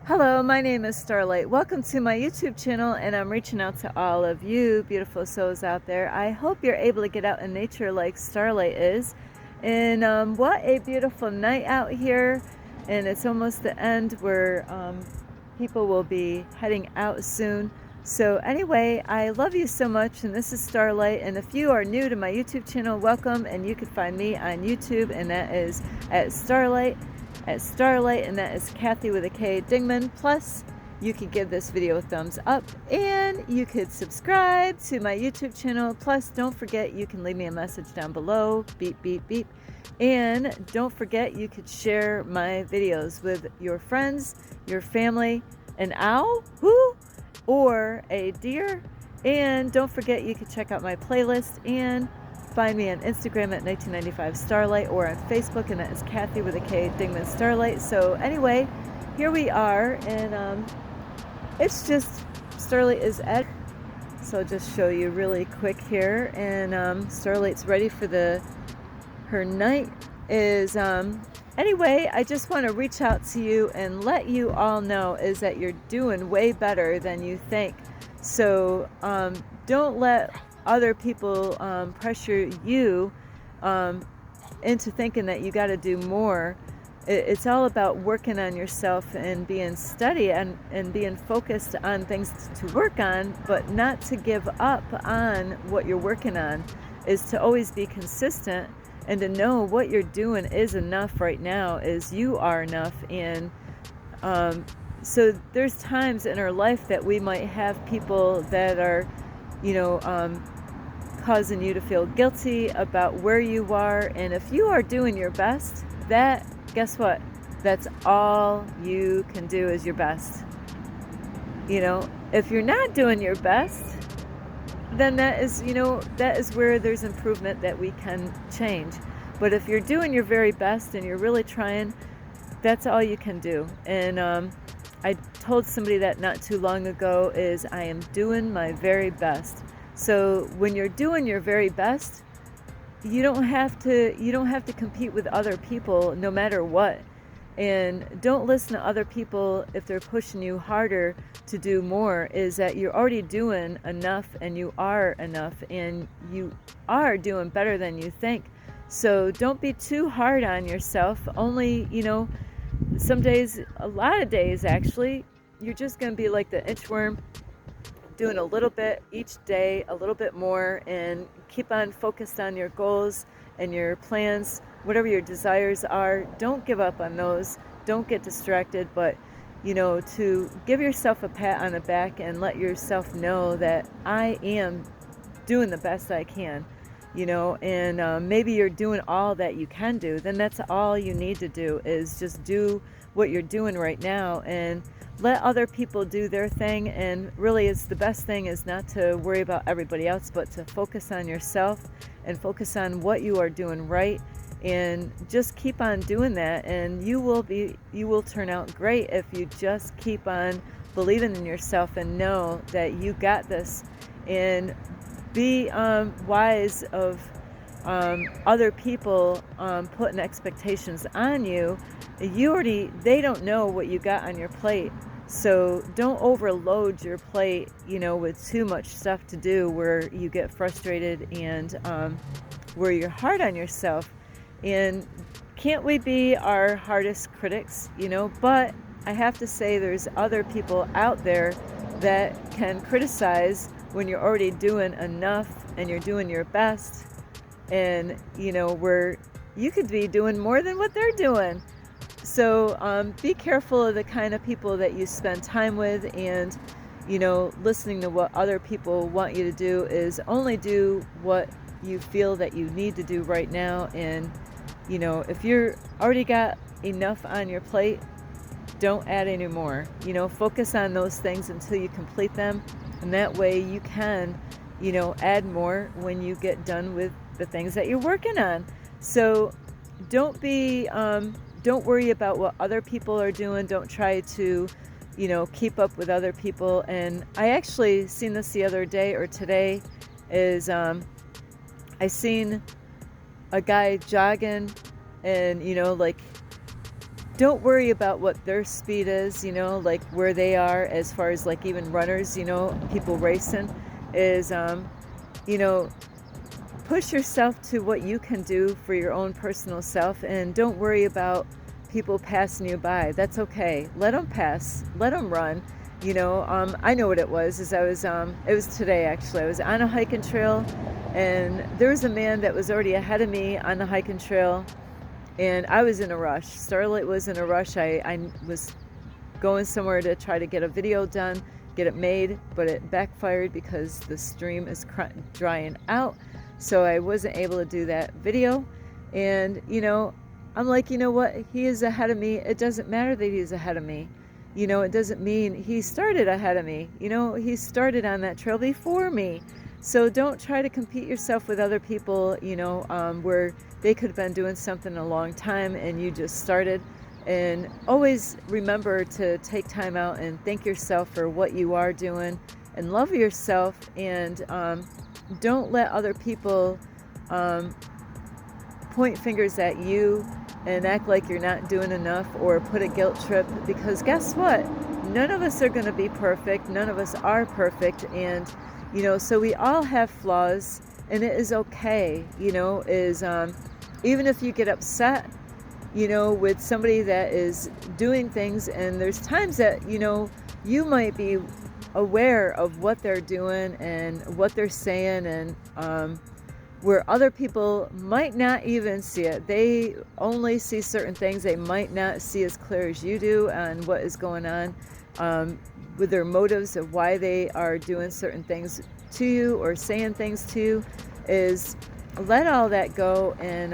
Hello, my name is Starlight. Welcome to my YouTube channel, and I'm reaching out to all of you beautiful souls out there. I hope you're able to get out in nature like Starlight is. And what a beautiful night out here. And it's almost the end where people will be heading out soon. So anyway, I love you so much, and this is Starlight. And if you are new to my YouTube channel, welcome. And you can find me on YouTube, and that is at Starlight, and that is Kathy with a K Dingman. Plus, you could give this video a thumbs up, and you could subscribe to my YouTube channel. Plus, don't forget, you can leave me a message down below, beep, beep, beep. And don't forget, you could share my videos with your friends, your family, an owl, who, or a deer. And don't forget, you could check out my playlist and find me on Instagram at 1995 Starlight, or on Facebook, and that is Kathy with a K Dingman Starlight. So anyway, here we are, and it's just Starlight is at. So I'll just show you really quick here, and Starlight's ready for her night. Is anyway, I just want to reach out to you and let you all know is that you're doing way better than you think. So don't let other people pressure you into thinking that you got to do more. It's all about working on yourself and being steady and being focused on things to work on, but not to give up on what you're working on. Is to always be consistent and to know what you're doing is enough right now, is you are enough. And so there's times in our life that we might have people that are, causing you to feel guilty about where you are. And if you are doing your best, guess what? That's all you can do is your best. If you're not doing your best, then that is where there's improvement that we can change. But if you're doing your very best and you're really trying, that's all you can do. And I told somebody that not too long ago, is I am doing my very best. So when you're doing your very best, you don't have to compete with other people no matter what. And don't listen to other people if they're pushing you harder to do more. Is that you're already doing enough, and you are enough, and you are doing better than you think. So don't be too hard on yourself. Only, some days, a lot of days actually, you're just going to be like the inchworm, doing a little bit each day, a little bit more, and keep on focused on your goals and your plans, whatever your desires are. Don't give up on those. Don't get distracted, but to give yourself a pat on the back and let yourself know that I am doing the best I can. And maybe you're doing all that you can do. Then that's all you need to do, is just do what you're doing right now and let other people do their thing. And really, it's the best thing is not to worry about everybody else, but to focus on yourself and focus on what you are doing right, and just keep on doing that. And you will turn out great if you just keep on believing in yourself and know that you got this. And be wise of other people putting expectations on you. They don't know what you got on your plate. So don't overload your plate, with too much stuff to do, where you get frustrated and where you're hard on yourself. And can't we be our hardest critics, But I have to say, there's other people out there that can criticize when you're already doing enough and you're doing your best. And, where you could be doing more than what they're doing. So be careful of the kind of people that you spend time with, and listening to what other people want you to do. Is only do what you feel that you need to do right now. And if you're already got enough on your plate, don't add any more. Focus on those things until you complete them, and that way you can add more when you get done with the things that you're working on. So don't worry about what other people are doing. Don't try to, keep up with other people. And I actually seen this the other day, or today, is I seen a guy jogging, and don't worry about what their speed is, like where they are as far as like even runners, people racing is, you know, push yourself to what you can do for your own personal self, and don't worry about people passing you by. That's okay. Let them pass. Let them run. I know what it was. Is it was today actually. I was on a hiking trail, and there was a man that was already ahead of me on the hiking trail, and I was in a rush. Starlight was in a rush. I was going somewhere to try to get a video done, get it made, but it backfired because the stream is drying out. So I wasn't able to do that video. And, I'm like, you know what? He is ahead of me. It doesn't matter that he's ahead of me. It doesn't mean he started ahead of me. He started on that trail before me. So don't try to compete yourself with other people, where they could have been doing something a long time and you just started. And always remember to take time out and thank yourself for what you are doing and love yourself, and don't let other people point fingers at you and act like you're not doing enough or put a guilt trip, because guess what? None of us are going to be perfect. None of us are perfect. And, so we all have flaws, and it is okay, even if you get upset, with somebody that is doing things, and there's times that, you might be aware of what they're doing and what they're saying, and where other people might not even see it. They only see certain things. They might not see as clear as you do on what is going on with their motives of why they are doing certain things to you or saying things to you. Is let all that go, and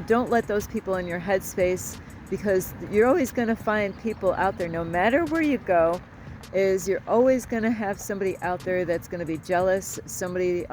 don't let those people in your headspace, because you're always going to find people out there, no matter where you go, is you're always going to have somebody out there that's going to be jealous, somebody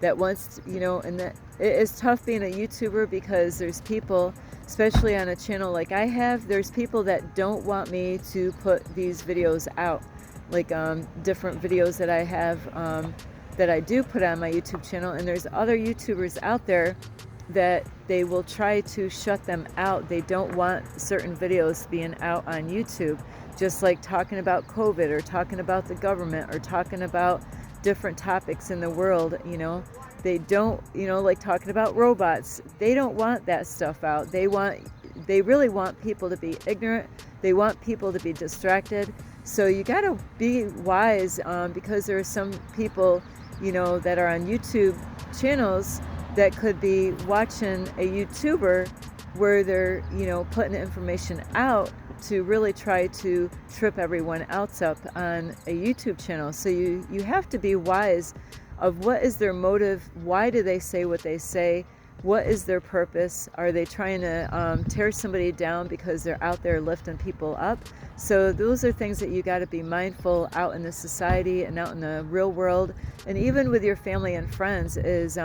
that wants, and that it is tough being a YouTuber, because there's people, especially on a channel like I have, there's people that don't want me to put these videos out, like different videos that I have that I do put on my YouTube channel, and there's other YouTubers out there that they will try to shut them out. They don't want certain videos being out on YouTube, just like talking about COVID or talking about the government or talking about different topics in the world. They don't, like talking about robots. They don't want that stuff out. They really want people to be ignorant. They want people to be distracted. So you got to be wise, because there are some people, that are on YouTube channels that could be watching a YouTuber where they're, putting information out to really try to trip everyone else up on a YouTube channel. So you have to be wise of what is their motive, why do they say what they say, what is their purpose, are they trying to tear somebody down because they're out there lifting people up? So those are things that you got to be mindful out in the society and out in the real world, and even with your family and friends, is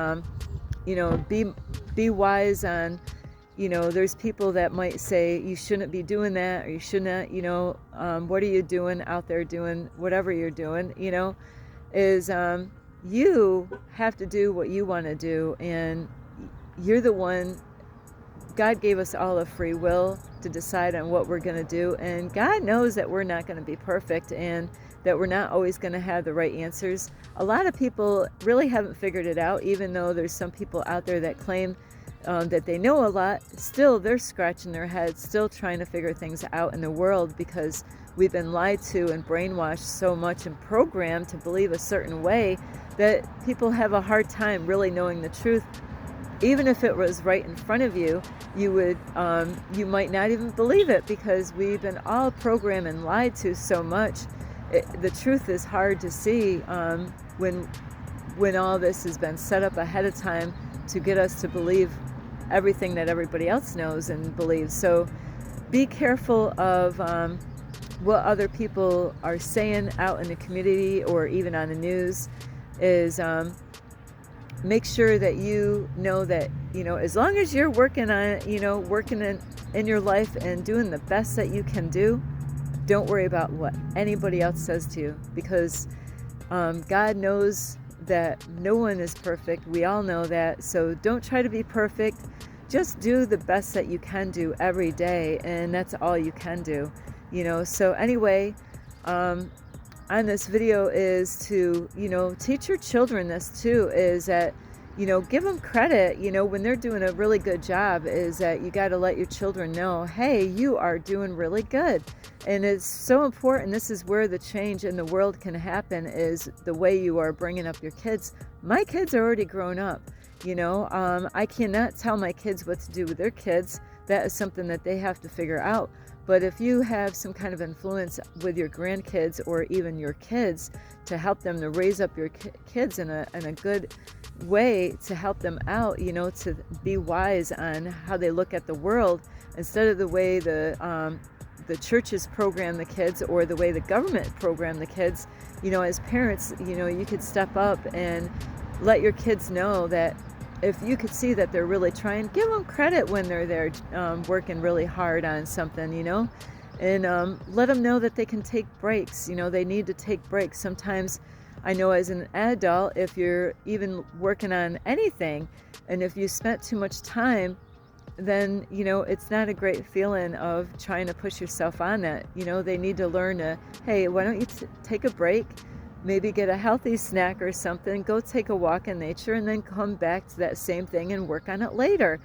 be wise on, there's people that might say you shouldn't be doing that, or you shouldn't, what are you doing out there doing whatever you're doing, is you have to do what you want to do, and you're the one. God gave us all a free will to decide on what we're going to do, and God knows that we're not going to be perfect and that we're not always going to have the right answers. A lot of people really haven't figured it out, even though there's some people out there that claim that they know a lot. Still, they're scratching their heads, still trying to figure things out in the world, because we've been lied to and brainwashed so much and programmed to believe a certain way that people have a hard time really knowing the truth. Even if it was right in front of you, you might not even believe it, because we've been all programmed and lied to so much. The truth is hard to see when all this has been set up ahead of time to get us to believe everything that everybody else knows and believes. So be careful of what other people are saying out in the community or even on the news. Is make sure that you know that, as long as you're working on, working in your life and doing the best that you can do, don't worry about what anybody else says to you, because God knows that no one is perfect. We all know that. So don't try to be perfect. just do the best that you can do every day, and that's all you can do, So anyway, on this video is to, teach your children this too, is that, give them credit, when they're doing a really good job, is that you got to let your children know, hey, you are doing really good. And it's so important. This is where the change in the world can happen, is the way you are bringing up your kids. My kids are already grown up, I cannot tell my kids what to do with their kids. That is something that they have to figure out. But if you have some kind of influence with your grandkids or even your kids to help them to raise up your kids in a good way, to help them out, to be wise on how they look at the world, instead of the way the churches program the kids or the way the government program the kids, as parents, you could step up and let your kids know that if you could see that they're really trying, give them credit when they're there working really hard on something, and let them know that they can take breaks. They need to take breaks. Sometimes, I know as an adult, if you're even working on anything, and if you spent too much time, then, it's not a great feeling of trying to push yourself on that. They need to learn to, hey, why don't you take a break? Maybe get a healthy snack or something, go take a walk in nature, and then come back to that same thing and work on it later.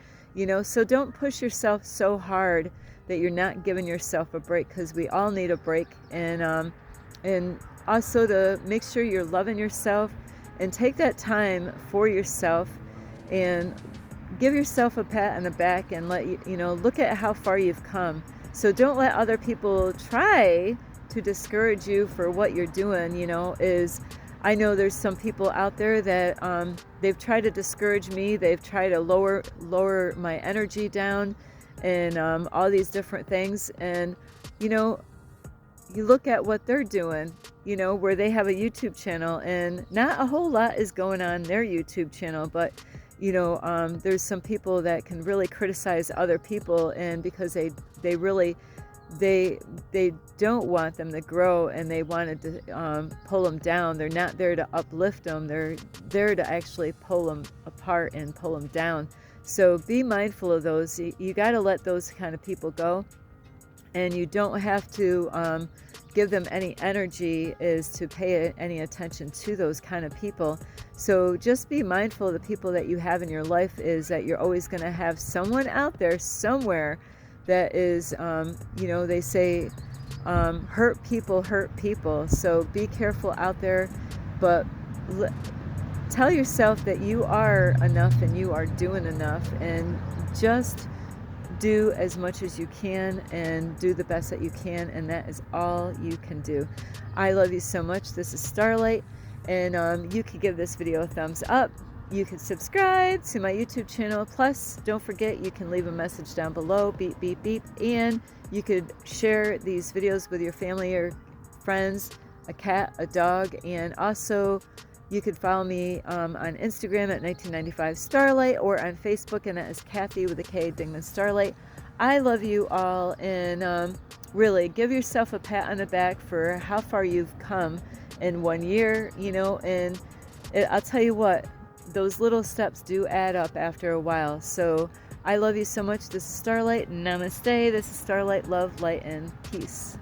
So don't push yourself so hard that you're not giving yourself a break, because we all need a break. And also to make sure you're loving yourself and take that time for yourself and give yourself a pat on the back and let look at how far you've come. So don't let other people try to discourage you for what you're doing. I know there's some people out there that they've tried to discourage me. They've tried to lower my energy down, and all these different things. And you look at what they're doing, where they have a YouTube channel, and not a whole lot is going on their YouTube channel, but there's some people that can really criticize other people, and because they really they don't want them to grow, and they wanted to pull them down. They're not there to uplift them. They're there to actually pull them apart and pull them down. So be mindful of those. You got to let those kind of people go, and you don't have to give them any energy is to pay any attention to those kind of people. So just be mindful of the people that you have in your life, is that you're always going to have someone out there somewhere that is, they say, hurt people. So be careful out there, but tell yourself that you are enough and you are doing enough, and just do as much as you can and do the best that you can, and that is all you can do. I love you so much. This is Starlight, and you can give this video a thumbs up. You can subscribe to my YouTube channel. Plus, don't forget, you can leave a message down below, beep, beep, beep. And you could share these videos with your family or friends, a cat, a dog. And also, you could follow me on Instagram at 1995 Starlight, or on Facebook, and that is Kathy with a K, Dingman Starlight. I love you all, and really give yourself a pat on the back for how far you've come in 1 year, and I'll tell you what, those little steps do add up after a while. So I love you so much. This is Starlight. Namaste. This is Starlight. Love, light, and peace.